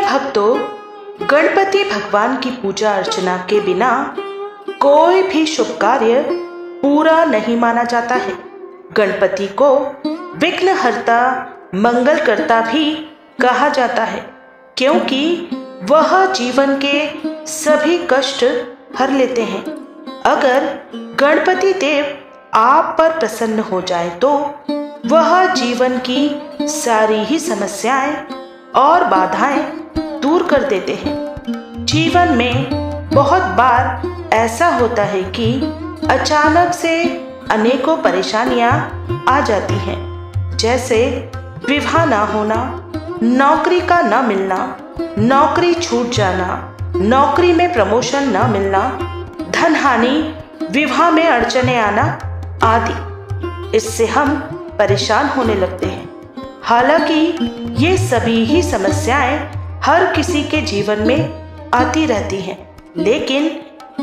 भक्तों, गणपति भगवान की पूजा अर्चना के बिना कोई भी शुभ कार्य पूरा नहीं माना जाता है। गणपति को विघ्नहर्ता, मंगलकर्ता भी कहा जाता है, क्योंकि वह जीवन के सभी कष्ट हर लेते हैं। अगर गणपति देव आप पर प्रसन्न हो जाए तो वह जीवन की सारी ही समस्याएं और बाधाएं दूर कर देते हैं। जीवन में बहुत बार ऐसा होता है कि अचानक से अनेकों परेशानियां आ जाती हैं, जैसे विवाह ना होना, नौकरी का न मिलना, नौकरी छूट जाना, नौकरी में प्रमोशन न मिलना, धन हानि, विवाह में अड़चने आना आदि। इससे हम परेशान होने लगते हैं। हालांकि ये सभी ही समस्याएं हर किसी के जीवन में आती रहती हैं, लेकिन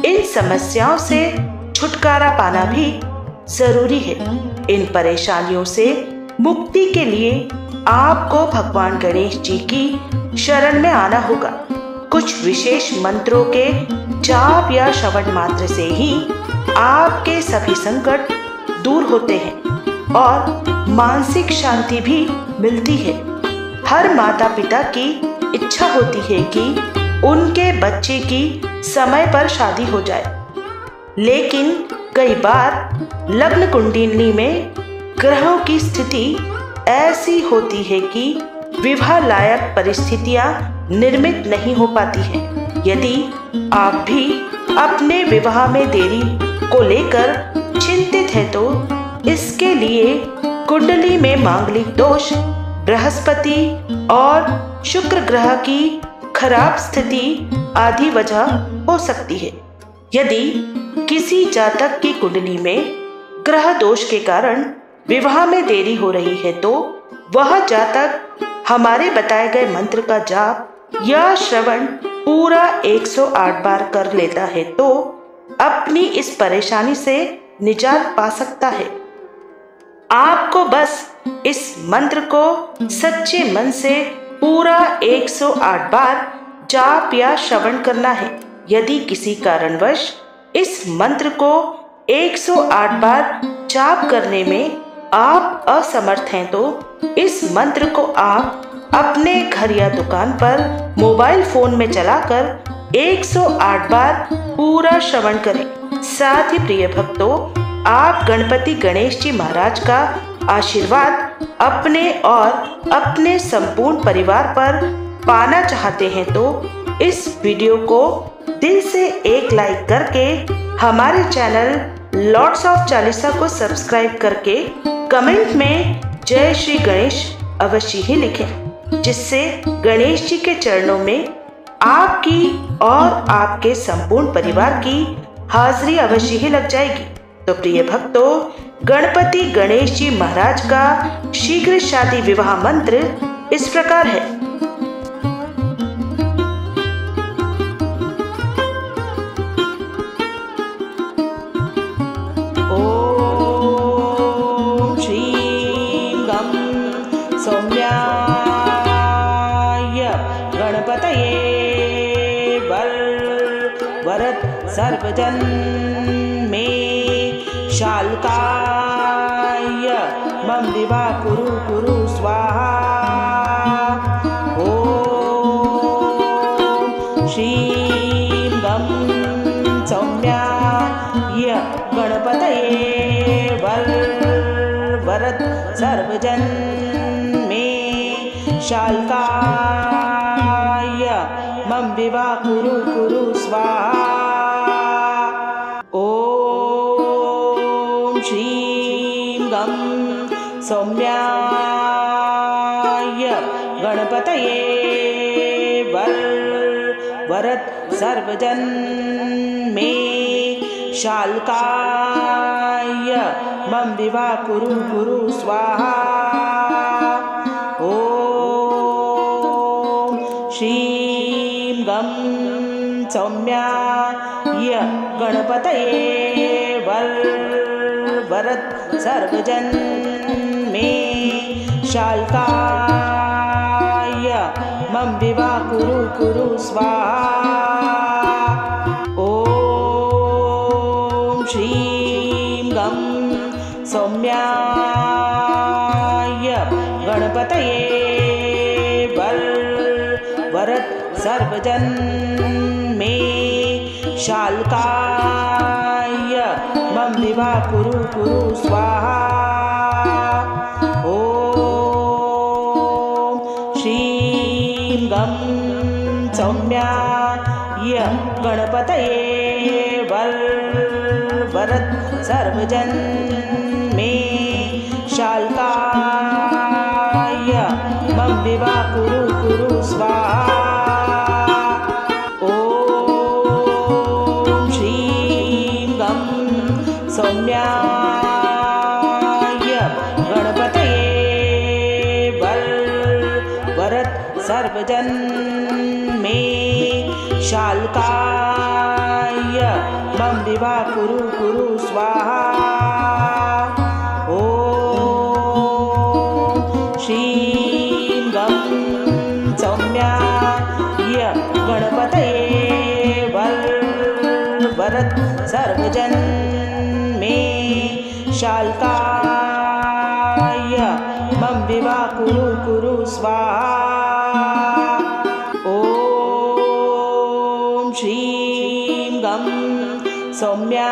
इन समस्याओं से छुटकारा पाना भी जरूरी है। इन परेशानियों से मुक्ति के लिए आपको भगवान गणेश जी की शरण में आना होगा। कुछ विशेष मंत्रों के जाप या श्रवण मात्र से ही आपके सभी संकट दूर होते हैं और मानसिक शांति भी मिलती है। हर माता पिता की इच्छा होती है कि उनके बच्चे की समय पर शादी हो जाए, लेकिन कई बार लग्न कुंडली में ग्रहों की स्थिति ऐसी होती है कि विवाह लायक परिस्थितियां निर्मित नहीं हो पाती हैं। यदि आप भी अपने विवाह में देरी को लेकर चिंतित हैं तो इसके लिए कुंडली में मांगलिक दोष, बृहस्पति और शुक्र ग्रह की खराब स्थिति आदि वजह हो सकती है। यदि किसी जातक की कुंडली में ग्रह दोष के कारण विवाह में देरी हो रही है तो वह जातक हमारे बताए गए मंत्र का जाप या श्रवण पूरा 108 बार कर लेता है तो अपनी इस परेशानी से निजात पा सकता है। आपको बस इस मंत्र को सच्चे मन से पूरा 108 बार जाप या श्रवण करना है। यदि किसी कारणवश इस मंत्र को 108 बार जाप करने में आप असमर्थ हैं तो इस मंत्र को आप अपने घर या दुकान पर मोबाइल फोन में चलाकर 108 बार पूरा श्रवण करें। साथ ही प्रिय भक्तों, आप गणपति गणेश जी महाराज का आशीर्वाद अपने और अपने संपूर्ण परिवार पर पाना चाहते हैं तो इस वीडियो को दिल से एक लाइक करके हमारे चैनल लॉर्ड्स ऑफ चालीसा को सब्सक्राइब करके कमेंट में जय श्री गणेश अवश्य ही लिखें, जिससे गणेश जी के चरणों में आपकी और आपके संपूर्ण परिवार की हाजिरी अवश्य ही लग जाएगी। तो प्रिय भक्तों, गणपति गणेश जी महाराज का शीघ्र शादी विवाह मंत्र इस प्रकार है। ओम श्रीं गं सौम्याय गणपतये वरद सर्वजन मे शालकाय मम विवाह कुरु स्वाहा। ओम श्रीं गं सौम्याय गणपतये वरद सर्वजन मे शालकाय मम विवाह कुरु स्वाहा। ओम श्रीं गं सौम्याय गणपतये वरद सर्वजन मे शालकाय मम विवाह कुरु स्वाहा। ओम श्रीं गं सौम्याय गणपतये वरद सर्वजन मे शालकाय मम विवा कुरु कुरु स्वाहा। ॐ श्रीं गं सौम्याय गणपतये वरद सर्वजन मे शाल्काय मम विवा कुरु कुरु स्वाहा। ॐ श्रीं गं सौम्याय गणपतये वरद सर्वजन मे शाल्काय मम विवा कुरु कुरु स्वाहा। ॐ श्रीं गं सौम्याय गणपतये वरद सर्वजन मे शाल्काय मम विवा कुरु कुरु स्वाहा। ॐ श्रीं गं सौम्याय गणपतये वरद सर्वजन मे शाल्काय मम विवा कुरु कुरु स्वाहा। ॐ श्रीं गं सौम्याय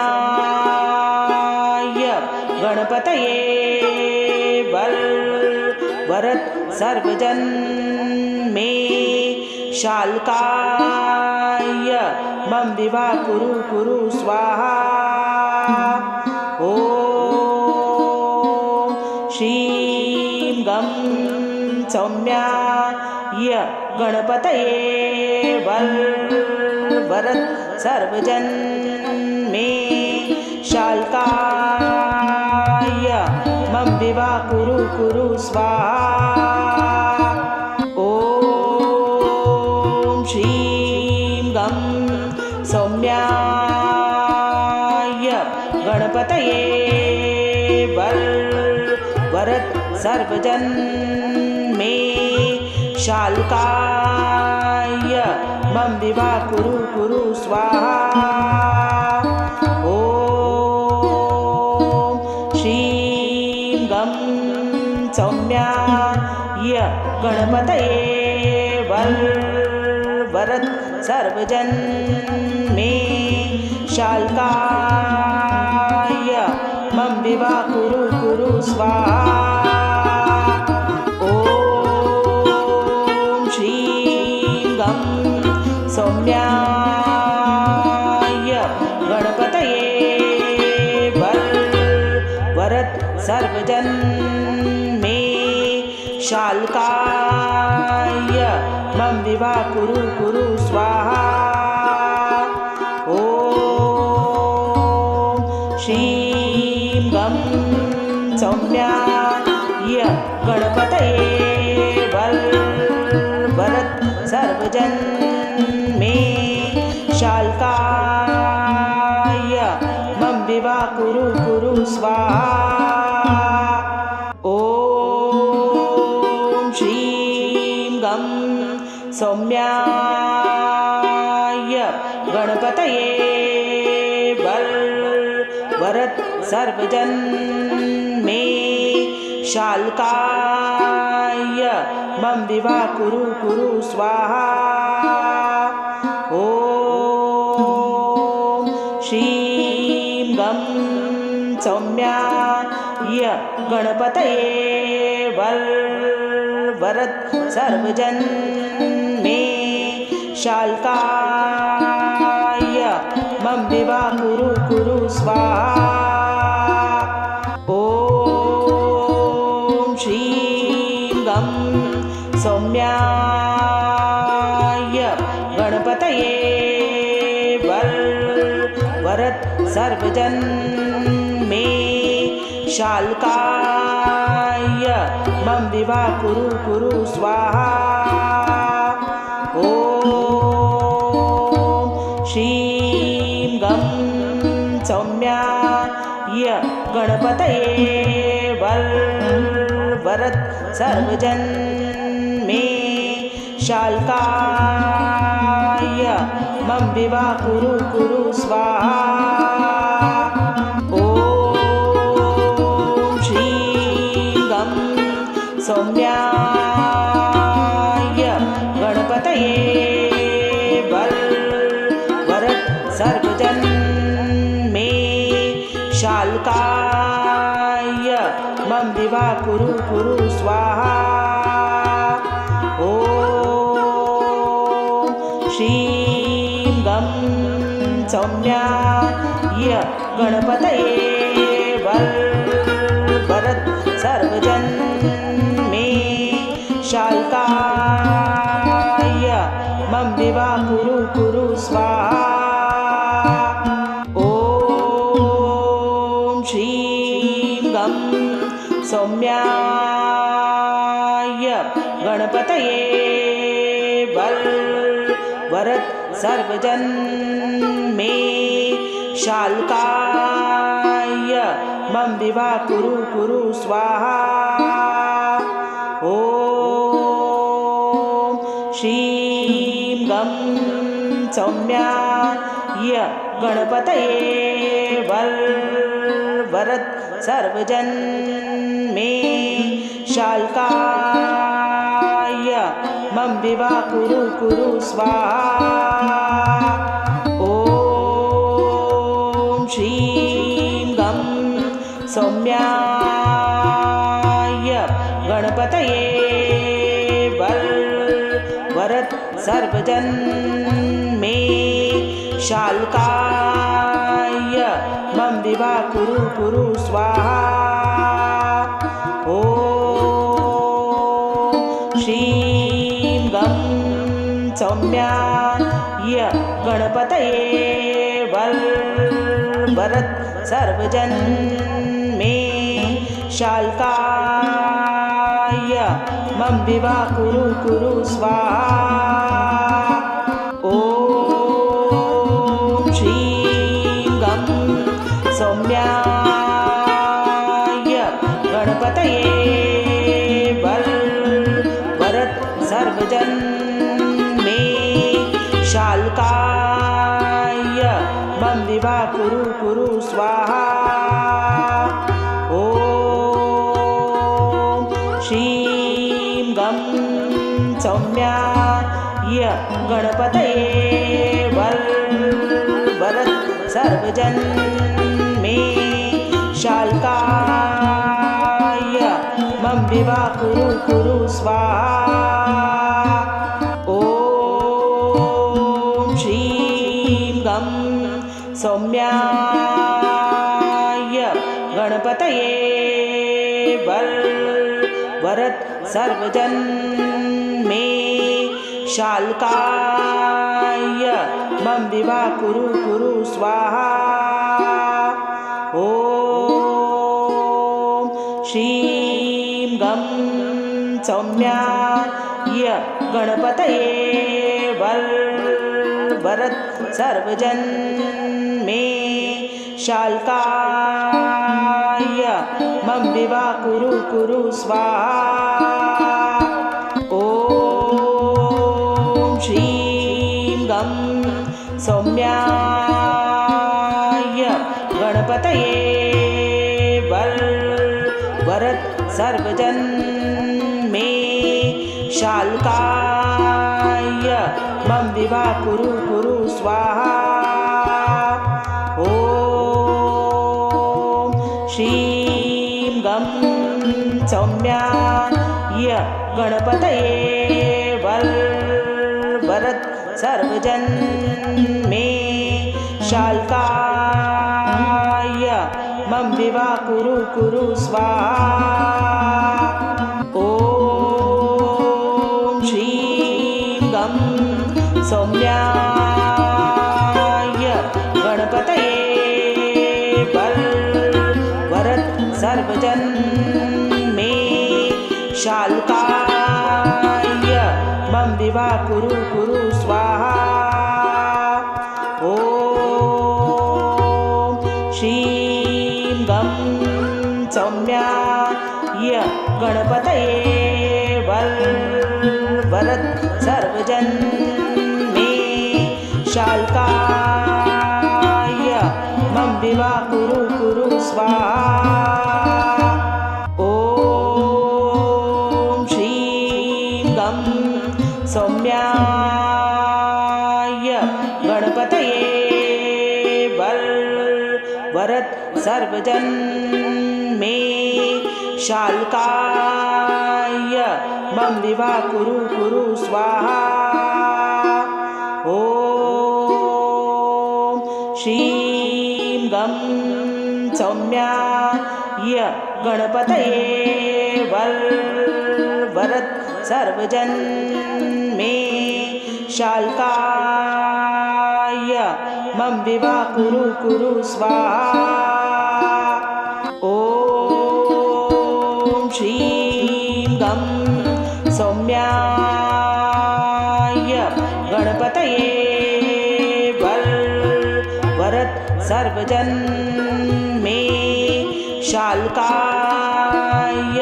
गणपतये वरद सर्वजन मे शाल्काय मम विवा कुरु कुरु स्वाहा। ॐ श्रीं गं सौम्याय गणपतये वरद सर्वजन मे शाल्काय मम विवा कुरु कुरु स्वाहा। ॐ श्रीं गं सौम्याय गणपतये वरद सर्वजन मे शाल्काय मम विवा कुरु कुरु स्वाहा। ॐ श्रीं गं सौम्याय गणपतये वरद सर्वजन मे शाल्काय मम विवा कुरु कुरु स्वाहा। ॐ श्रीं गं सौम्याय गणपतये वरद सर्वजन मे शाल्काय मम विवा कुरु कुरु स्वाहा। ॐ श्रीं गं सौम्याय गणपतये वरद सर्वजन मे शाल्काय मम विवा कुरु कुरु स्वाहा। ॐ श्रीं गं सौम्याय गणपतये वरद सर्वजन मे शाल्काय मम विवा कुरु कुरु स्वाहा। ॐ श्रीं गं सौम्याय गणपतये वरद सर्वजन मे शाल्काय मम विवा कुरु कुरु स्वाहा। ॐ श्रीं गं सौम्याय गणपतये वरद सर्वजन मे शाल्काय मम विवा कुरु कुरु स्वाहा। ॐ श्रीं गं सौम्याय गणपतये वरद सर्वजन मे शाल्काय मम विवा कुरु कुरु स्वाहा। ॐ श्रीं गं सौम्याय गणपतये वरद सर्वजन मे शाल्काय मम विवा कुरु कुरु स्वाहा। ॐ श्रीं गं सौम्याय गणपतये वरद सर्वजन मे शाल्काय मम विवा कुरु कुरु स्वाहा। ॐ श्रीं गं सौम्याय गणपतये वरद सर्वजन मे शाल्काय मम विवा कुरु कुरु स्वाहा। ॐ श्रीं गं सौम्याय गणपतये वरद सर्वजन मे शाल्काय मम विवा कुरु कुरु स्वाहा। ॐ श्रीं गं सौम्याय गणपतये वरद सर्वजन मे शाल्काय मम विवा कुरु कुरु स्वाहा। ॐ श्रीं गं सौम्याय गणपतये वरद सर्वजन मे शाल्काय मम विवा कुरु कुरु स्वाहा। ॐ श्रीं गं सौम्याय गणपतये वरद सर्वजन मे शाल्काय मम विवा कुरु कुरु स्वाहा। ॐ श्रीं गं सौम्याय गणपतये वरद सर्वजन मे शाल्काय मम विवा कुरु कुरु स्वाहा। ॐ श्रीं गं सौम्याय गणपतये वरद सर्वजन मे शाल्काय मम विवा कुरु कुरु स्वाहा। ॐ श्रीं गं सौम्याय गणपतये वरद सर्वजन मे शाल्काय मम विवा कुरु कुरु स्वाहा। ॐ श्रीं गं सौम्याय गणपतये वरद सर्वजन मे शाल्काय मम विवा कुरु कुरु स्वाहा। ॐ श्रीं गं सौम्याय गणपतये वरद सर्वजन मे शाल्काय मम विवा कुरु कुरु स्वाहा। ॐ श्रीं गं सौम्याय गणपतये वरद सर्वजन मे शाल्काय मम विवा कुरु कुरु स्वाहा। ॐ श्रीं गं सौम्याय गणपतये वरद सर्वजन मे शाल्काय मम विवा कुरु कुरु स्वाहा। ॐ श्रीं गं सौम्याय गणपतये वरद सर्वजन मे शाल्काय मम विवा कुरु कुरु स्वाहा। ॐ श्रीं गं सौम्याय गणपतये वरद सर्वजन मे शाल्काय मम विवा कुरु कुरु स्वाहा। ॐ श्रीं गं सौम्याय गणपतये वरद सर्वजन मे शाल्काय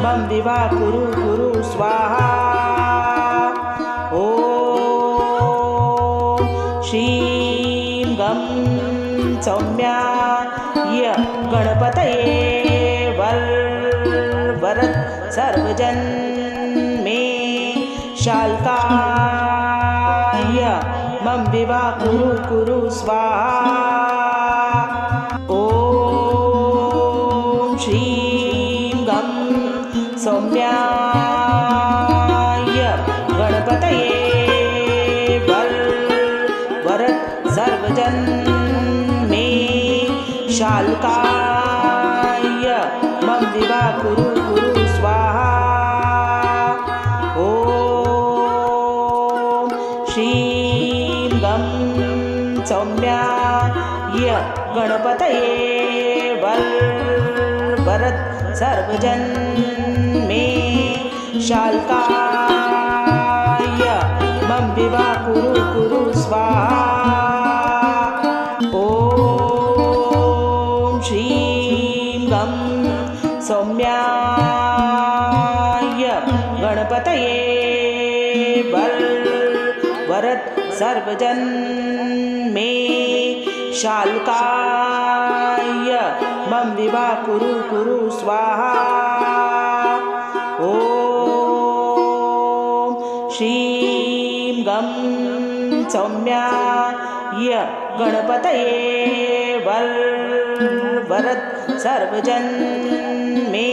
मम विवा कुरु कुरु स्वाहा। ॐ श्रीं गं सौम्याय गणपतये वरद सर्वजन मे शाल्काय मम विवा कुरु कुरु स्वाहा। ॐ श्रीं गं सौम्याय गणपतये वरद सर्वजन मे शाल्काय मम विवा कुरु कुरु स्वाहा। ॐ श्रीं गं सौम्याय गणपतये वरद सर्वजन मे शाल्काय मम विवा कुरु कुरु स्वाहा। ॐ श्रीं गं सौम्याय गणपतये वरद सर्वजन मे शाल्काय मम विवा कुरु कुरु स्वाहा। ॐ श्रीं गं सौम्याय गणपतये वरद सर्वजन मे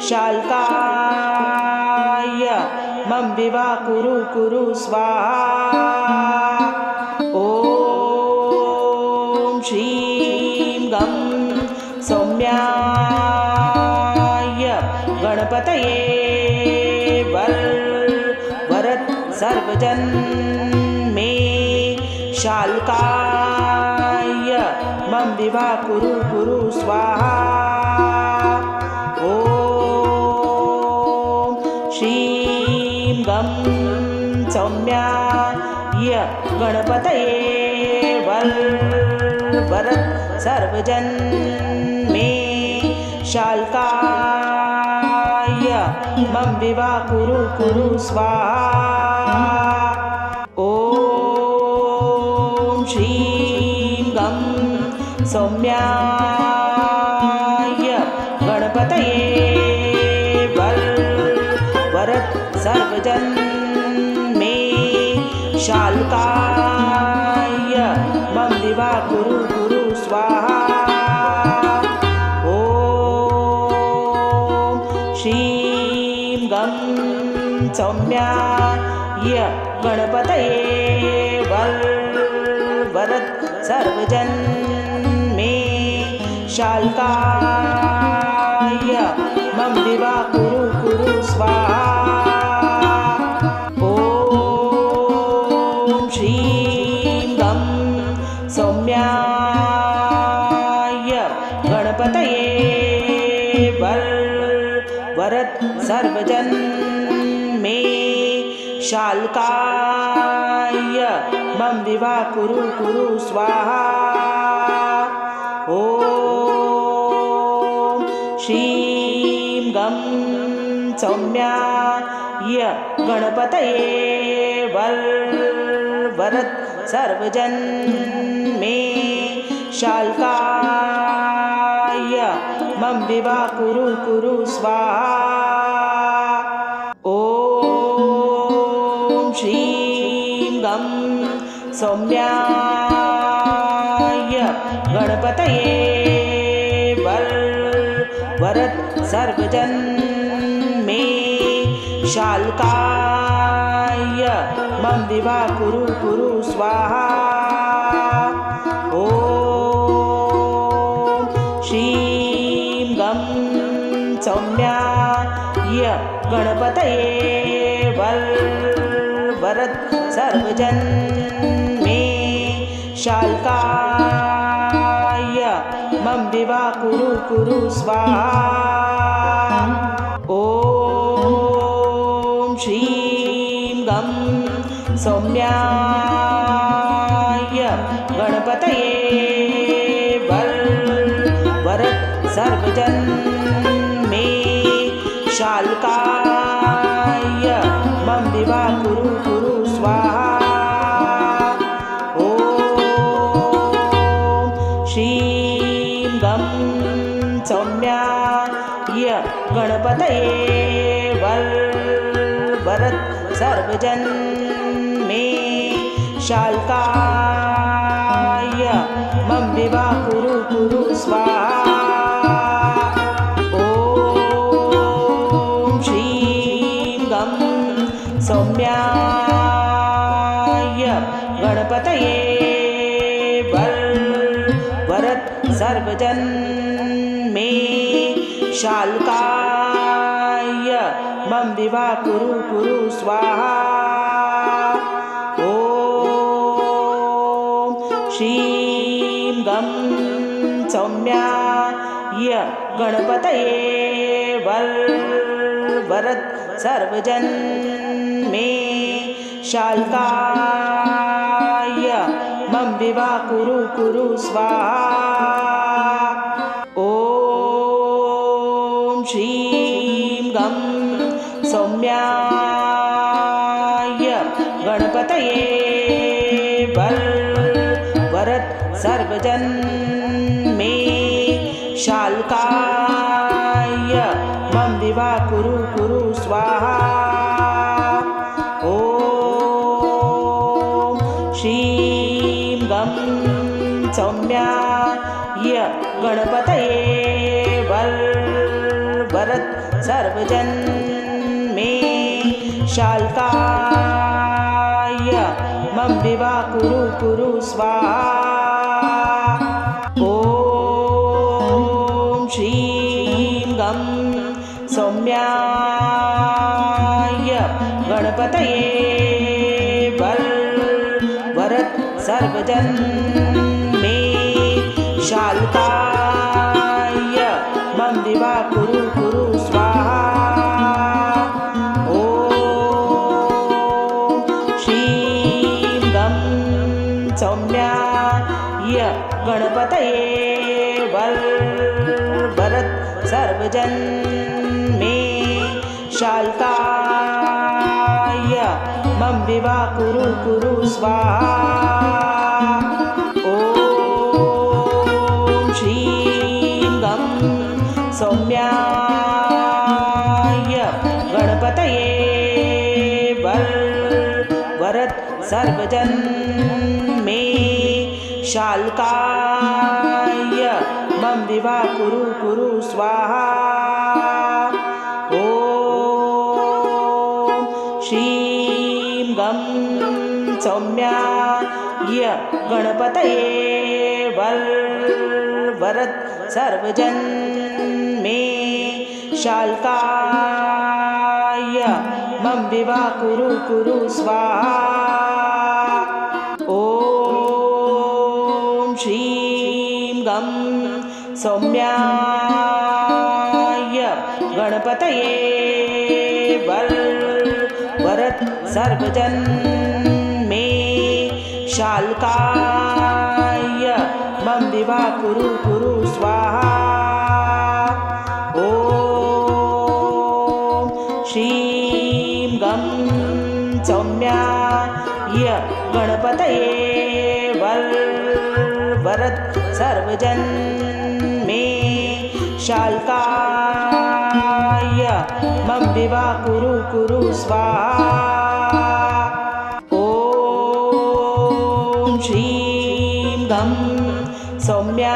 शाल्काय मम विवा कुरु कुरु स्वाहा। ॐ श्रीं गं सौम्याय गणपतये वरद सर्वजन मे शाल्काय मम विवा कुरु कुरु स्वाहा। ॐ श्रीं गं सौम्याय गणपतये वरद सर्वजन मे शाल्काय मम विवा कुरु कुरु स्वाहा। ॐ श्रीं गं सौम्याय गणपतये वरद सर्वजन मे शाल्काय मम विवा कुरु कुरु स्वाहा। ॐ श्रीं गं सौम्याय गणपतये वरद सर्वजन मे शाल्काय मम विवा कुरु कुरु स्वाहा। ॐ श्रीं गं सौम्याय गणपतये वरद सर्वजन मे शाल्काय मम विवा कुरु कुरु स्वाहा। ॐ श्रीं गं सौम्याय गणपतये वरद सर्वजन मे शाल्काय मम विवा कुरु स्वाहा। ॐ श्रीं गं सौम्याय गणपतये वरद सर्वजन मे शाल्काय मम विवा कुरु स्वाहा। ॐ श्रीं गं सौम्याय गणपतये वरद सर्वजन मे शाल्काय मम विवा कुरु स्वाहा। ॐ श्रीं गं सौम्याय गणपतये वरद सर्वजन मे शाल्काय मम विवा कुरु स्वाहा। ॐ श्रीं गं सौम्याय गणपतये वरद सर्वजन मे शाल्काय मम विवा कुरु स्वाहा। ॐ श्रीं गं सौम्याय गणपतये वरद सर्वजन मे शाल्काय मम विवा कुरु स्वाहा। ॐ श्रीं गं सौम्याय गणपतये वरद सर्वजन मे शाल्काय मम विवा कुरु स्वाहा। ॐ श्रीं गं सौम्याय गणपतये वरद सर्वजन मे शाल्काय मम विवा कुरु स्वाहा। ॐ श्रीं गं सौम्याय गणपतये वरद सर्वजन मे शाल्काय मम विवा कुरु स्वाहा। ॐ श्रीं गं सौम्याय गणपतये वरद सर्वजन मे शाल्काय मम विवा कुरु स्वाहा। ॐ श्रीं गं सौम्याय गणपतये वरद सर्वजन मे शाल्काय मम विवा कुरु स्वाहा। ॐ श्रीं गं सौम्याय गणपतये वरद सर्वजन मे शाल्काय मम विवा कुरु स्वाहा। ॐ श्रीं गं सौम्याय गणपतये वरद सर्वजन मे शाल्काय मम विवा कुरु स्वाहा। ॐ श्रीं गं सौम्याय गणपतये वरद सर्वजन मे शाल्काय मम विवा कुरु स्वाहा। ॐ गणपतये वरद सर्वजन मे शाल्काय मम विवा कुरु स्वाहा। ॐ श्रीं गं सौम्याय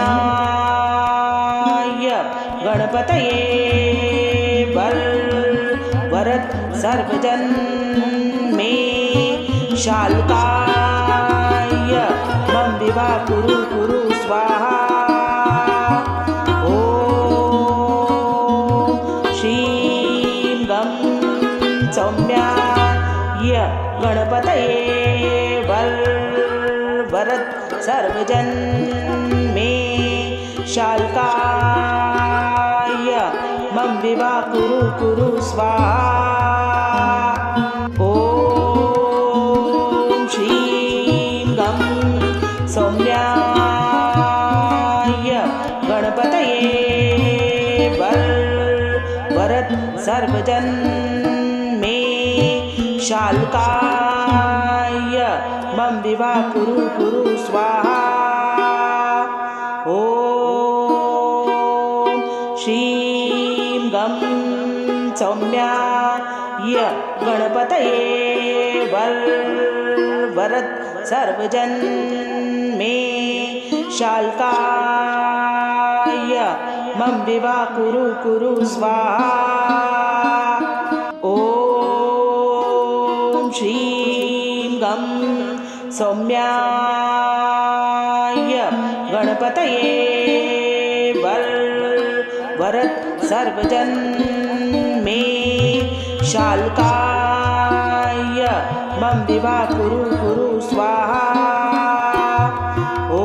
गणपतये वरद सर्वजन मे शाल्काय मम विवा कुरु स्वाहा। ॐ श्रीं गं सौम्याय गणपतये वरद सर्वजन मे शाल्काय मम विवा कुरु स्वाहा। ॐ श्रीं गं सौम्याय गणपतये वरद सर्वजन मे शाल्काय मम विवा कुरु स्वाहा। ॐ श्रीं गं सौम्याय गणपतये वरद सर्वजन मे शाल्काय मम विवा कुरु स्वाहा। ॐ श्रीं गं सौम्याय गणपतये वरद सर्वजन मे शाल्काय मम विवा कुरु स्वाहा। ॐ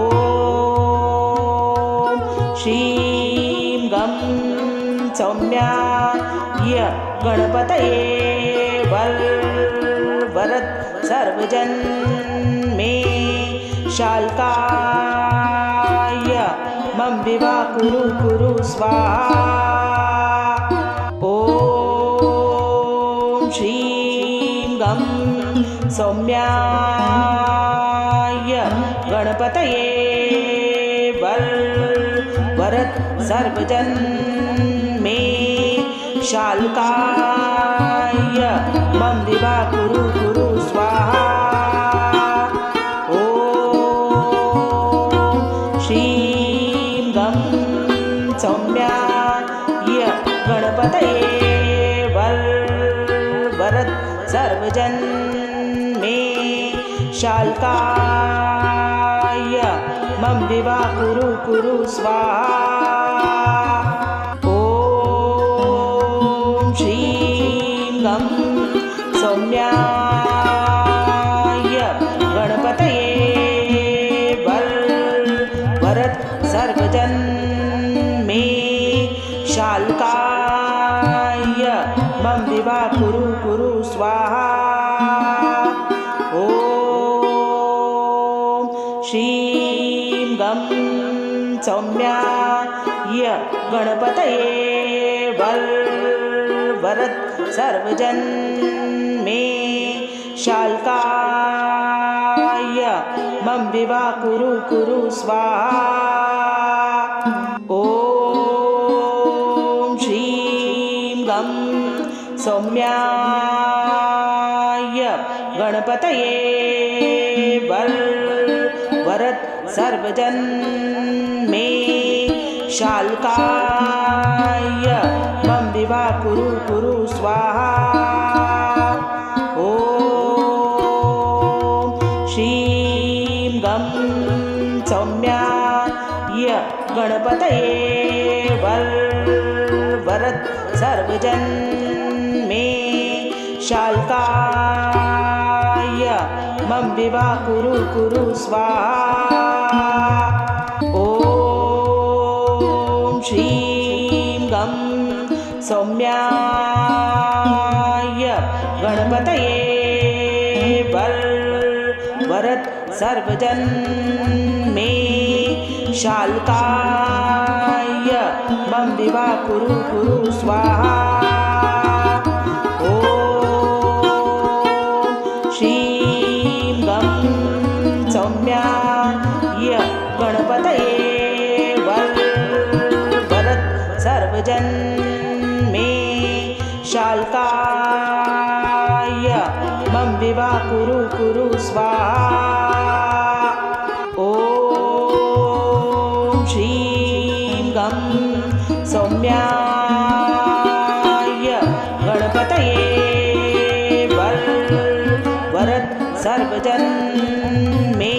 श्रीं गं सौम्याय गणपतये वरद सर्वजन मे शाल्काय मम विवा कुरु स्वाहा। ॐ श्रीं गं सौम्याय गणपतये वरद सर्वजन मे शाल्काय मम विवा कुरु स्वाहा। ॐ श्रीं गं सौम्याय गणपतये वरद सर्वजन मे शाल्काय मम विवा कुरु स्वाहा। ॐ श्रीं गं सौम्याय गणपतये वरद सर्वजन मे शाल्काय मम विवा कुरु स्वाहा। ॐ श्रीं गं सौम्याय गणपतये वरद सर्वजन मे शाल्काय मम विवा कुरु स्वाहा। ॐ श्रीं गं सौम्याय गणपतये वरद सर्वजन मे शाल्काय मम विवा कुरु स्वाहा। ॐ श्रीं गं सौम्याय गणपतये वरद सर्वजन मे शाल्काय मम विवा कुरु स्वाहा। ॐ श्रीं गं सौम्याय गणपतये वरद सर्वजन मे शाल्काय मम विवा कुरु स्वाहा। ॐ श्रीं गं सर्वजन मे शाल्काय मम विवाह कुरु कुरु स्वाहा। ॐ श्रीं गं सौम्याय गणपतये वरद सर्वजन मे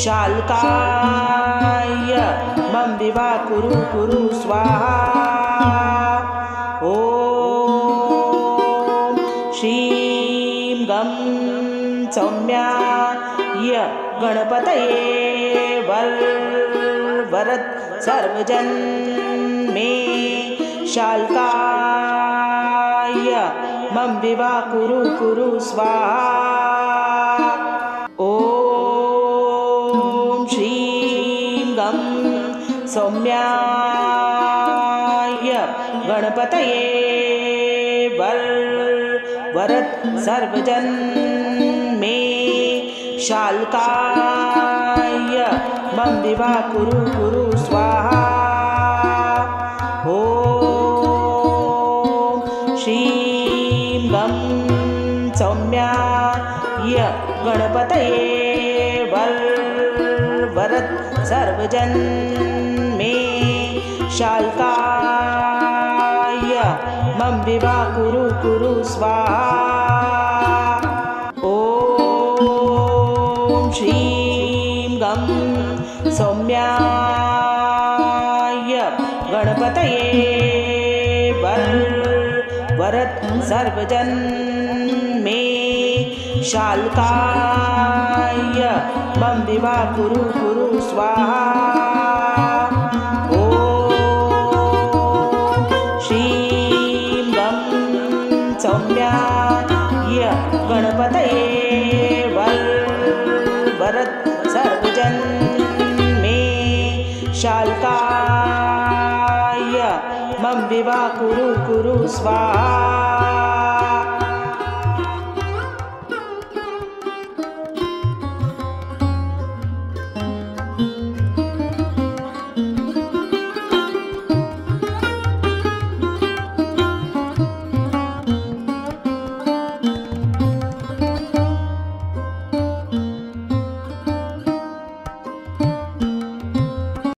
शाल्काय मम विवाह कुरु कुरु स्वाहा। ॐ श्रीं गं सौम्याय गणपतये वरद सर्वजन मे शाल्काय मम विवाह कुरु कुरु स्वाहा। ॐ श्रीं गं सौम्याय गणपतये वरद सर्वजन मे शाल्काय मम विवाह कुरु कुरु स्वाहा। ॐ श्रीं गं सौम्याय गणपतये वरद सर्वजन मे शाल्काय मम विवाह कुरु कुरु स्वाहा। ॐ श्रीं गं सौम्याय गणपतये वरद सर्वजन मे शाल्काय मम विवाह कुरु कुरु स्वाहा। ॐ श्रीं गं सौम्याय गणपतये वरद सर्वजन मे शाल्काय मम विवाह कुरु कुरु स्वाहा।